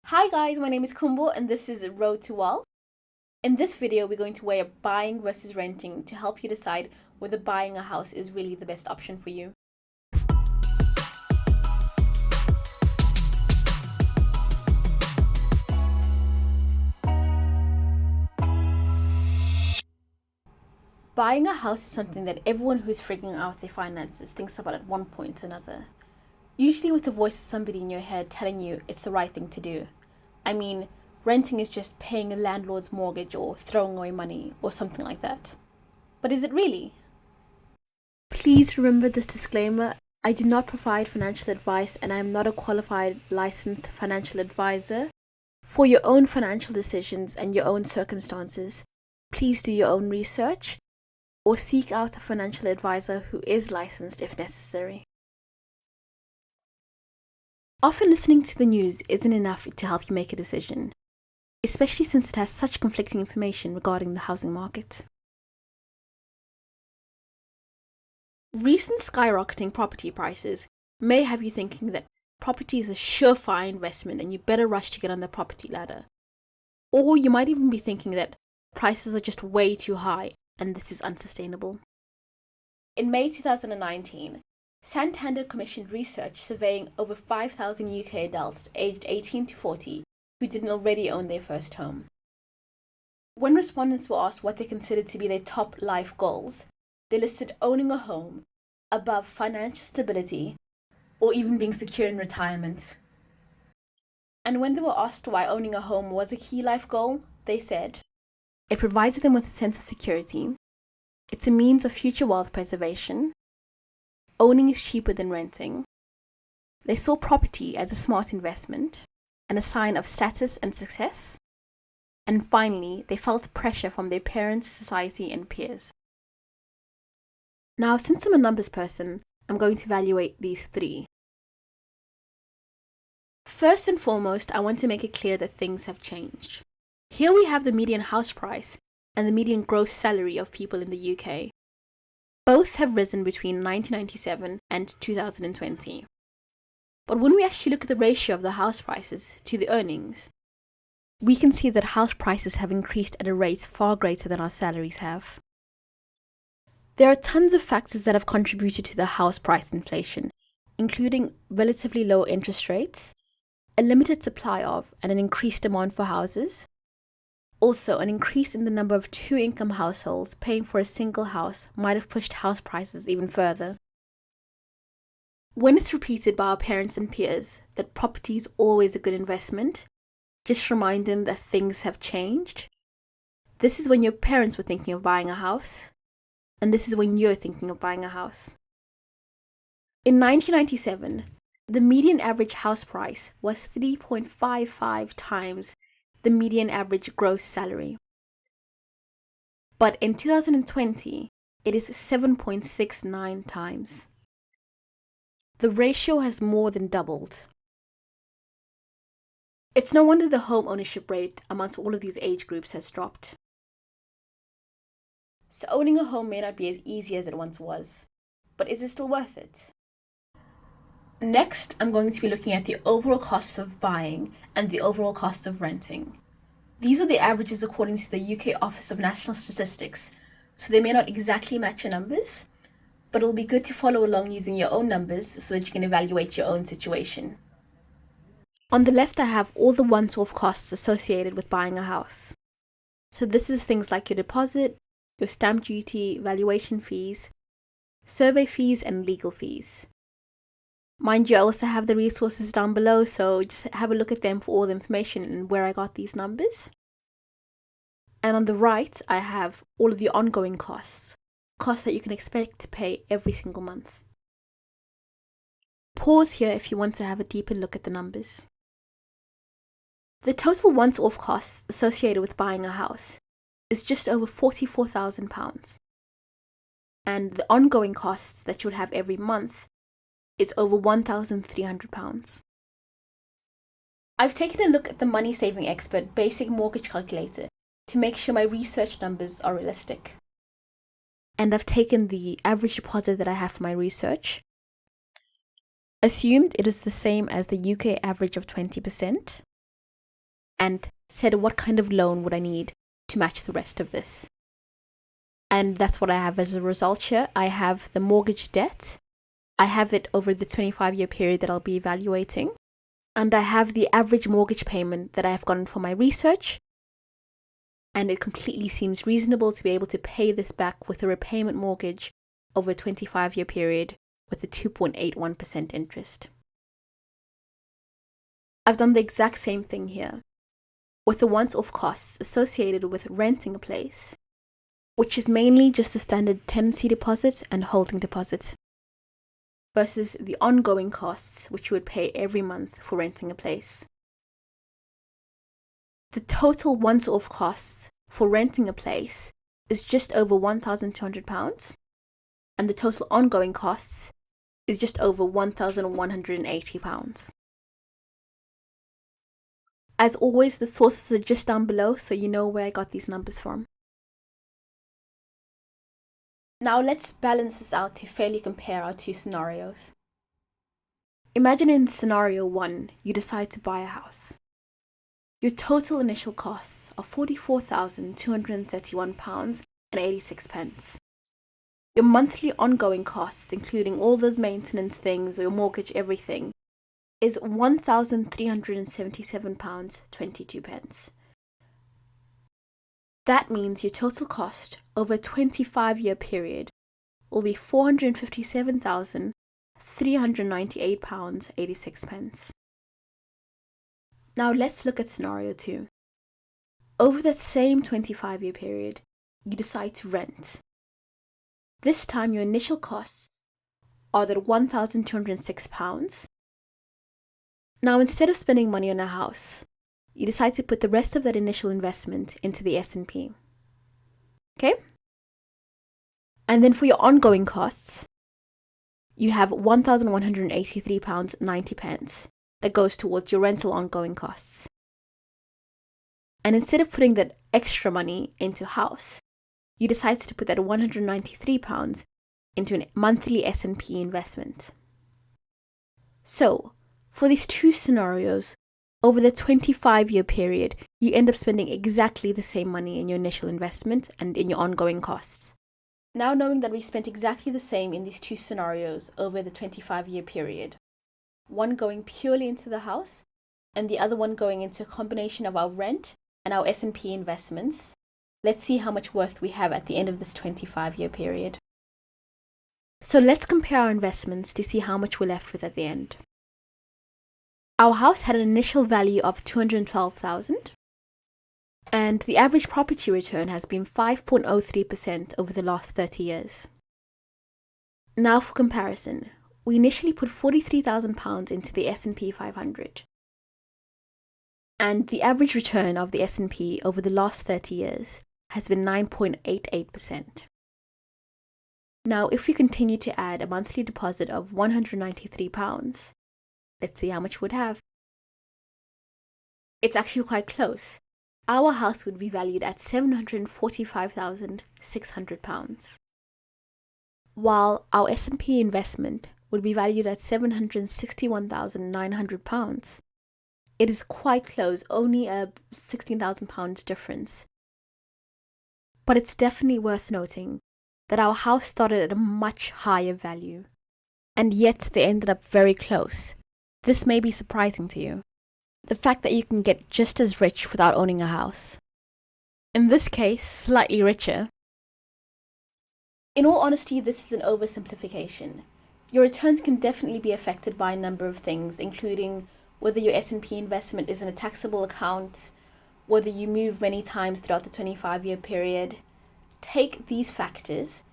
Hi guys, my name is Khumbo and this is Road to Wealth. In this video, we're going to weigh up buying versus renting to help you decide whether buying a house is really the best option for you. Buying a house is something that everyone who's figuring out their finances thinks about at one point or another. Usually with the voice of somebody in your head telling you it's the right thing to do. I mean, renting is just paying a landlord's mortgage or throwing away money or something like that. But is it really? Please remember this disclaimer. I do not provide financial advice and I am not a qualified licensed financial advisor. For your own financial decisions and your own circumstances, please do your own research or seek out a financial advisor who is licensed if necessary. Often listening to the news isn't enough to help you make a decision, especially since it has such conflicting information regarding the housing market. Recent skyrocketing property prices may have you thinking that property is a surefire investment and you better rush to get on the property ladder. Or you might even be thinking that prices are just way too high and this is unsustainable. In May 2019, Santander commissioned research surveying over 5,000 UK adults aged 18 to 40 who didn't already own their first home. When respondents were asked what they considered to be their top life goals, they listed owning a home above financial stability or even being secure in retirement. And when they were asked why owning a home was a key life goal, they said, it provides them with a sense of security, it's a means of future wealth preservation, owning is cheaper than renting, they saw property as a smart investment and a sign of status and success, and finally, they felt pressure from their parents, society, and peers. Now, since I'm a numbers person, I'm going to evaluate these three. First and foremost, I want to make it clear that things have changed. Here we have the median house price and the median gross salary of people in the UK. Both have risen between 1997 and 2020. But when we actually look at the ratio of the house prices to the earnings, we can see that house prices have increased at a rate far greater than our salaries have. There are tons of factors that have contributed to the house price inflation, including relatively low interest rates, a limited supply of and an increased demand for houses. Also, an increase in the number of two-income households paying for a single house might have pushed house prices even further. When it's repeated by our parents and peers that property is always a good investment, just remind them that things have changed. This is when your parents were thinking of buying a house, and this is when you're thinking of buying a house. In 1997, the median average house price was 3.55 times the median average gross salary. But in 2020, it is 7.69 times. The ratio has more than doubled. It's no wonder the home ownership rate amongst all of these age groups has dropped. So owning a home may not be as easy as it once was, but is it still worth it? Next, I'm going to be looking at the overall cost of buying and the overall cost of renting. These are the averages according to the UK Office of National Statistics, so they may not exactly match your numbers, but it'll be good to follow along using your own numbers so that you can evaluate your own situation. On the left, I have all the once-off costs associated with buying a house. So this is things like your deposit, your stamp duty, valuation fees, survey fees, and legal fees. Mind you, I also have the resources down below, so just have a look at them for all the information and where I got these numbers. And on the right, I have all of the ongoing costs that you can expect to pay every single month. Pause here if you want to have a deeper look at the numbers. The total once-off costs associated with buying a house is just over £44,000. And the ongoing costs that you would have every month is over £1,300. I've taken a look at the Money Saving Expert basic mortgage calculator to make sure my research numbers are realistic. And I've taken the average deposit that I have for my research, assumed it is the same as the UK average of 20%, and said what kind of loan would I need to match the rest of this. And that's what I have as a result here. I have the mortgage debt. I have it over the 25-year period that I'll be evaluating. And I have the average mortgage payment that I have gotten for my research. And it completely seems reasonable to be able to pay this back with a repayment mortgage over a 25-year period with a 2.81% interest. I've done the exact same thing here, with the once-off costs associated with renting a place, which is mainly just the standard tenancy deposit and holding deposit, versus the ongoing costs which you would pay every month for renting a place. The total once-off costs for renting a place is just over £1,200, and the total ongoing costs is just over £1,180. As always, the sources are just down below, so you know where I got these numbers from. Now let's balance this out to fairly compare our two scenarios. Imagine in scenario 1, you decide to buy a house. Your total initial costs are £44,231.86. Your monthly ongoing costs, including all those maintenance things, your mortgage, everything, is £1,377.22. That means your total cost over a 25-year period will be £457,398.86. Now let's look at scenario 2. Over that same 25-year period, you decide to rent. This time your initial costs are that £1,206. Now instead of spending money on a house, you decide to put the rest of that initial investment into the S&P. Okay? And then for your ongoing costs, you have £1,183.90 that goes towards your rental ongoing costs. And instead of putting that extra money into house, you decided to put that £193 into a monthly S&P investment. So, for these two scenarios, over the 25-year period, you end up spending exactly the same money in your initial investment and in your ongoing costs. Now knowing that we spent exactly the same in these two scenarios over the 25-year period, one going purely into the house and the other one going into a combination of our rent and our S&P investments, let's see how much worth we have at the end of this 25-year period. So let's compare our investments to see how much we're left with at the end. Our house had an initial value of $212,000, and the average property return has been 5.03% over the last 30 years. Now for comparison, we initially put £43,000 into the S&P 500, and the average return of the S&P over the last 30 years has been 9.88%. Now if we continue to add a monthly deposit of £193, let's see how much we'd have. It's actually quite close. Our house would be valued at £745,600, while our S&P investment would be valued at £761,900. It is quite close, only a £16,000 difference. But it's definitely worth noting that our house started at a much higher value, and yet they ended up very close. This may be surprising to you. The fact that you can get just as rich without owning a house. In this case, slightly richer. In all honesty, this is an oversimplification. Your returns can definitely be affected by a number of things, including whether your S&P investment is in a taxable account, whether you move many times throughout the 25-year period. Take these factors,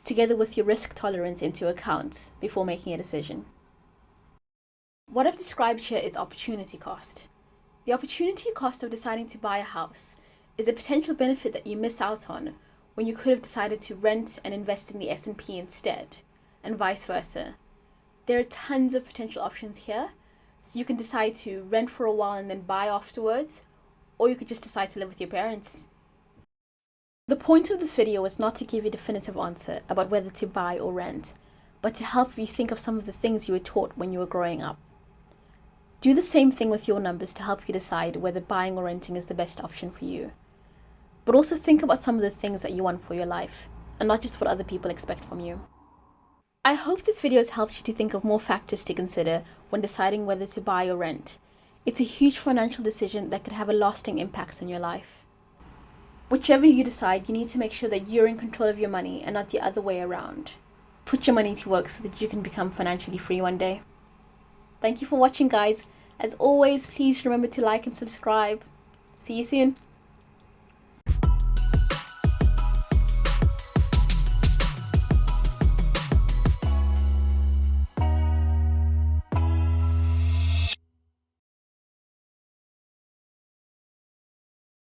together with your risk tolerance, into account before making a decision. What I've described here is opportunity cost. The opportunity cost of deciding to buy a house is a potential benefit that you miss out on when you could have decided to rent and invest in the S&P instead, and vice versa. There are tons of potential options here, so you can decide to rent for a while and then buy afterwards, or you could just decide to live with your parents. The point of this video was not to give you a definitive answer about whether to buy or rent, but to help you think of some of the things you were taught when you were growing up. Do the same thing with your numbers to help you decide whether buying or renting is the best option for you. But also think about some of the things that you want for your life, and not just what other people expect from you. I hope this video has helped you to think of more factors to consider when deciding whether to buy or rent. It's a huge financial decision that could have a lasting impact on your life. Whichever you decide, you need to make sure that you're in control of your money and not the other way around. Put your money to work so that you can become financially free one day. Thank you for watching, guys. As always, please remember to like and subscribe. See you soon.